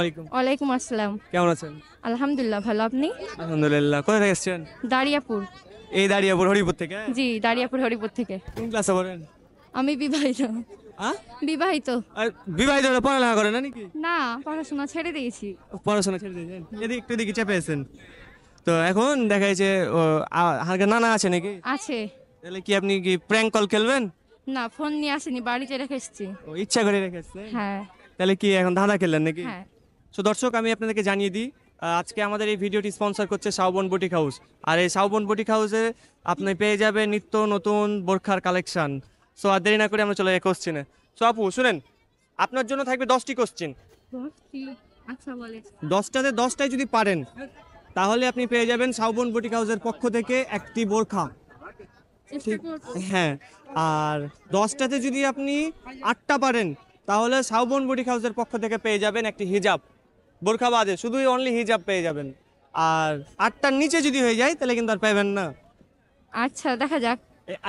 আলাইকুম। ওয়ালাইকুম আসসালাম। কেমন আছেন? আলহামদুলিল্লাহ, ভালো। আপনি? আলহামদুলিল্লাহ। কোথা থেকে এসেছেন? দারিয়াপুর। এই দাঁড়িয়াপুর হরিপুর থেকে? জি, দারিয়াপুর হরিপুর থেকে। কোন ক্লাসে পড়েন? আমি বিবাহিত। হ্যাঁ? বিবাহিত। আর বিবাহিত হলে পড়ালেখা করেন না নাকি? না, পড়াশোনা ছেড়ে দিয়েছি। পড়াশোনা ছেড়ে দিয়েছেন? এদিকে একটু দিকে চেপে আছেন। তো এখন দেখা যাচ্ছে হালকা নানা আছে নাকি? আছে। তাহলে কি আপনি কি প্র্যাঙ্ক কল খেলবেন? না, ফোন নিয়ে আসেনি, বাড়িতে রেখে এসেছি। ও ইচ্ছা করে রেখেছেন? হ্যাঁ। তাহলে কি এখন ধাঁধা খেললেন নাকি? হ্যাঁ। তো দর্শক আমি আপনাদেরকে জানিয়ে দিই, আজকে আমাদের এই ভিডিওটি স্পন্সর করছে শাওবন বুটিক হাউস। আর এই শাওবন বুটিক হাউসে আপনি পেয়ে যাবেন নিত্য নতুন বোরখার কালেকশন। সো আর দেরি না করে আমরা চলে যাই কোশ্চেনে। সো আপু শুনেন, আপনার জন্য থাকবে 10টি কোশ্চেন। আচ্ছা, বলে। 10টাতে 10টাই যদি পারেন তাহলে আপনি পেয়ে যাবেন শাওবন বুটিক হাউসের পক্ষ থেকে একটি বোরখা। হ্যাঁ, আর 10টাতে যদি আপনি 8টা পারেন তাহলে শাওবন বুটিক হাউসের পক্ষ থেকে পেয়ে যাবেন একটি হিজাব। বোরখা বাদে শুধুই অনলি হিজাব পেয়ে যাবেন। আর 8টার নিচে যদি হয়ে যায় তাহলে কিন্তু আর পাবেন না। আচ্ছা, দেখা যাক।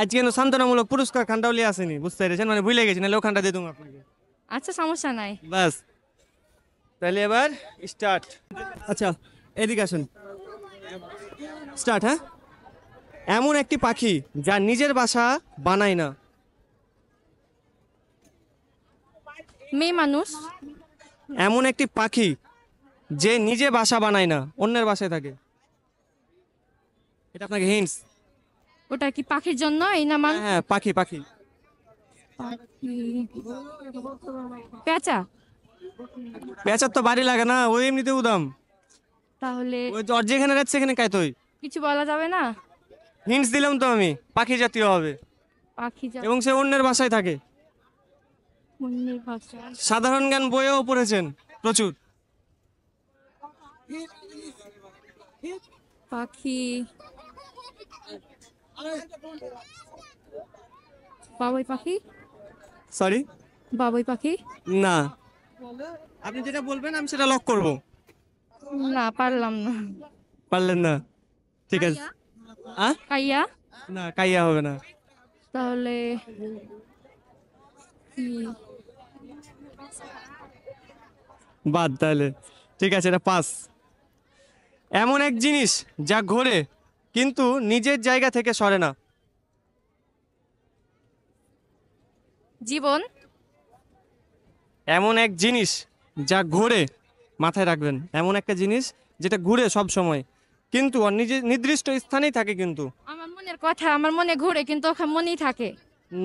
আজকে কিন্তু সান্ত্বনামূলক পুরস্কার খানটাউলি আসেনি, বুঝতে পেরেছেন? মানে ভুলে গেছি, নাহলে ওখানটা দিয়ে দেবো আপনাকে। আচ্ছা, সমস্যা নাই। বাস, তাহলে এবার স্টার্ট। আচ্ছা, এদিকে আসুন, স্টার্ট। হ্যাঁ, এমন একটি পাখি যা নিজের বাসা বানায় না। মেয়ে মানুষ। এমন একটি পাখি যে নিজে বাসা বানায় না, অন্যের বাসায় থাকে। এটা আপনাকে হিন্টস। ওটা কি পাখির জন্য? এই না মান? হ্যাঁ, পাখি পাখি। পেঁচা। পেঁচার তো বাড়ি লাগে না, ওই এমনিতে উদাম। তাহলে ওই জ্বর যেখানে রাখছে সেখানে কায়তোই। কিছু বলা যাবে না। হিন্টস দিলাম তো আমি, পাখি জাতীয় হবে পাখি যা এবং সে অন্যের বাসায় থাকে। অন্যের ভাষা। সাধারণ জ্ঞান বইয়েও পড়েছেন প্রচুর। পাখি। বাবুই পাখি। সরি, বাবুই পাখি। না। আপনি যেটা বলবেন আমি সেটা লক করব। না, পারলাম না। পারলেন না? ঠিক আছে। কাইয়া। না, কাইয়া হবে না। তাহলে কি? বাদ তাহলে। ঠিক আছে, এটা পাস। এমন এক জিনিস যা ঘোরে কিন্তু নিজের জায়গা থেকে সরে না। জীবন। এমন এক জিনিস যা ঘোরে, মাথায় রাখবেন, এমন একটা জিনিস যেটা ঘুরে সব সময় কিন্তু ওর নিজের নির্দিষ্ট স্থানেই থাকে কিন্তু। আমার মনের কথা আমার মনে ঘুরে, কিন্তু ওখানে মনেই থাকে।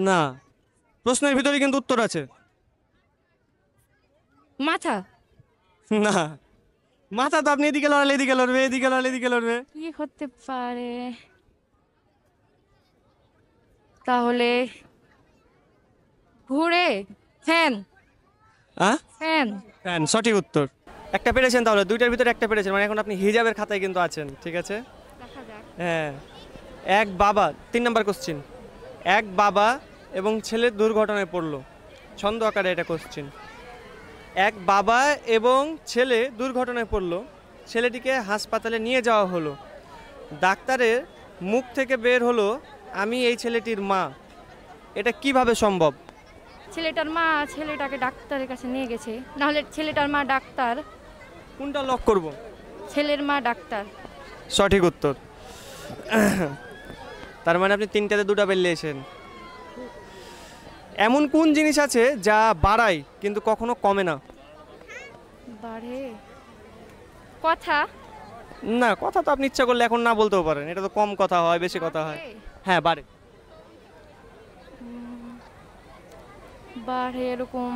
না, প্রশ্নের ভিতরে কিন্তু উত্তর আছে। মাথা। না, মাথা তো আপনি এদিকে লড়ালে এদিকে লড়বে, এদিকে লড়ালে এদিকে লড়বে। কি হতে পারে? তাহলে ঘুরে। ফ্যান। হ্যাঁ, ফ্যান। ফ্যান সঠিক উত্তর। একটা পেরেছেন, তাহলে দুইটার ভিতরে একটা পেরেছেন, মানে এখন আপনি হিজাবের খাতায় কিন্তু আছেন। ঠিক আছে। দেখা যাক। হ্যাঁ, এক বাবা, 3 নম্বর কোশ্চিন। এক বাবা এবং ছেলে দুর্ঘটনায় পড়লো। ছন্দ আকারে এটা কোশ্চিন। এক বাবা এবং ছেলে দুর্ঘটনায় পড়লো, ছেলেটিকে হাসপাতালে নিয়ে যাওয়া হলো। ডাক্তারের মুখ থেকে বের হলো, আমি এই ছেলেটির মা। এটা কিভাবে সম্ভব? ছেলেটার মা ছেলেটাকে ডাক্তারের কাছে নিয়ে গেছে, নাহলে ছেলেটার মা ডাক্তার। কোনটা লক করব? ছেলের মা ডাক্তার। সঠিক উত্তর। তার মানে আপনি 3টাতে 2টা পেলেছেন। এমন কোন জিনিস আছে যা বাড়ায় কিন্তু কখনো কমে না? বাড়ে। কথা। না, কথা তো আপনি ইচ্ছা করলে এখন না বলতেও পারেন, এটা তো কম কথা হয় বেশি কথা হয়। হ্যাঁ, বাড়ে। বাড়ে এরকম,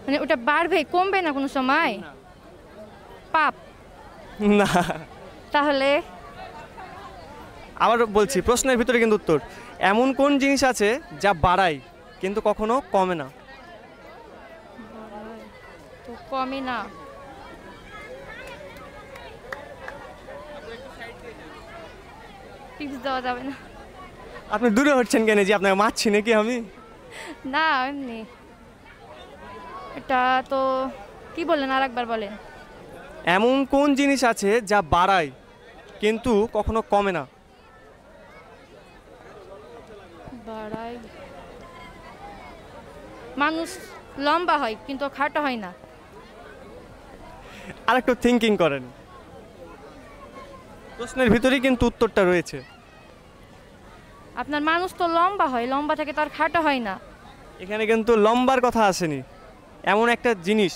মানে ওটা বাড়বে কমবে না কোনো সময়? পাপ। না, তাহলে আবার বলছি, প্রশ্নের ভিতরে কিন্তু উত্তর। এমন কোন জিনিস আছে যা বাড়ায় কিন্তু কখনো কমে না? তো কমে না। টিপস দেওয়া যাবে না? আপনি দূরে হচ্ছেন কেন, যে আপনাকে মারছি নাকি আমি? না, এমনি। এটা তো কি বললেন, আর একবার বলেন। এমন কোন জিনিস আছে যা বাড়ায় কিন্তু কখনো কমে না? বাড়াই। মানুষ লম্বা হয় কিন্তু খাটো হয় না। আর একটু থিঙ্কিং করেন, প্রশ্নের ভিতরেই কিন্তু উত্তরটা রয়েছে। আপনার মানুষ তো লম্বা হয়, লম্বা থেকে তো আর খাটো হয় না। এখানে কিন্তু লম্বার কথা আসেনি, এমন একটা জিনিস।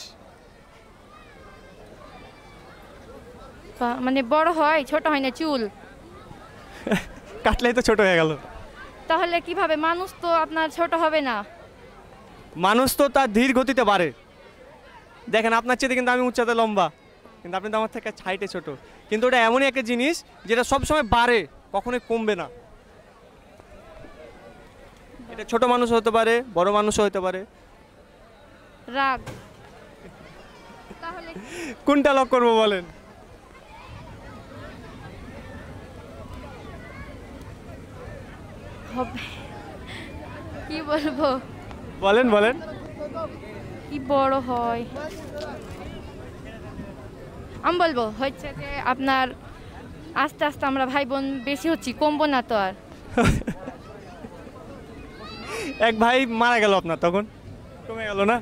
মানে বড় হয়, ছোট হয় না, চুল। কাটলেই তো ছোট হয়ে গেল। তাহলে কিভাবে? মানুষ তো আপনার ছোট হবে না। মানুষ তো তার ধীর গতিতে বাড়ে। দেখেন আপনার চেয়ে কিন্তু আমি উচ্চতা লম্বা, কিন্তু আপনি তো আমার থেকে হাইটে ছোট। কিন্তু ওটা এমনই একটা জিনিস যেটা সবসময় বাড়ে, কখনোই কমবে না। এটা ছোট মানুষ হতে পারে, বড় মানুষও হতে পারে। রাগ। তাহলে কোনটা লক করবো বলেন? হবে কি বলবো? বলেন বলেন। কি বড় হয়? আমি বলবো হচ্ছে যে আপনার আস্তে আস্তে আমরা ভাই বোন বেশি হচ্ছি, কমবো না তো আর। এক ভাই মারা গেল আপনার, তখন কমে গেল না?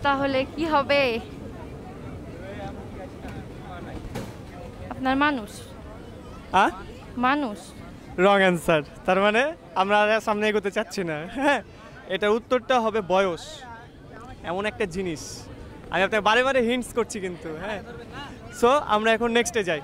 তাহলে কি হবে? আপনার মানুষ। মানুষ। Wrong answer. তার মানে আমরা আর সামনে এগোতে চাচ্ছি না। হ্যাঁ, এটার উত্তরটা হবে বয়স। এমন একটা জিনিস, আমি আপনাকে বারে বারে হিন্টস করছি কিন্তু। হ্যাঁ, সো আমরা এখন নেক্সটে যাই।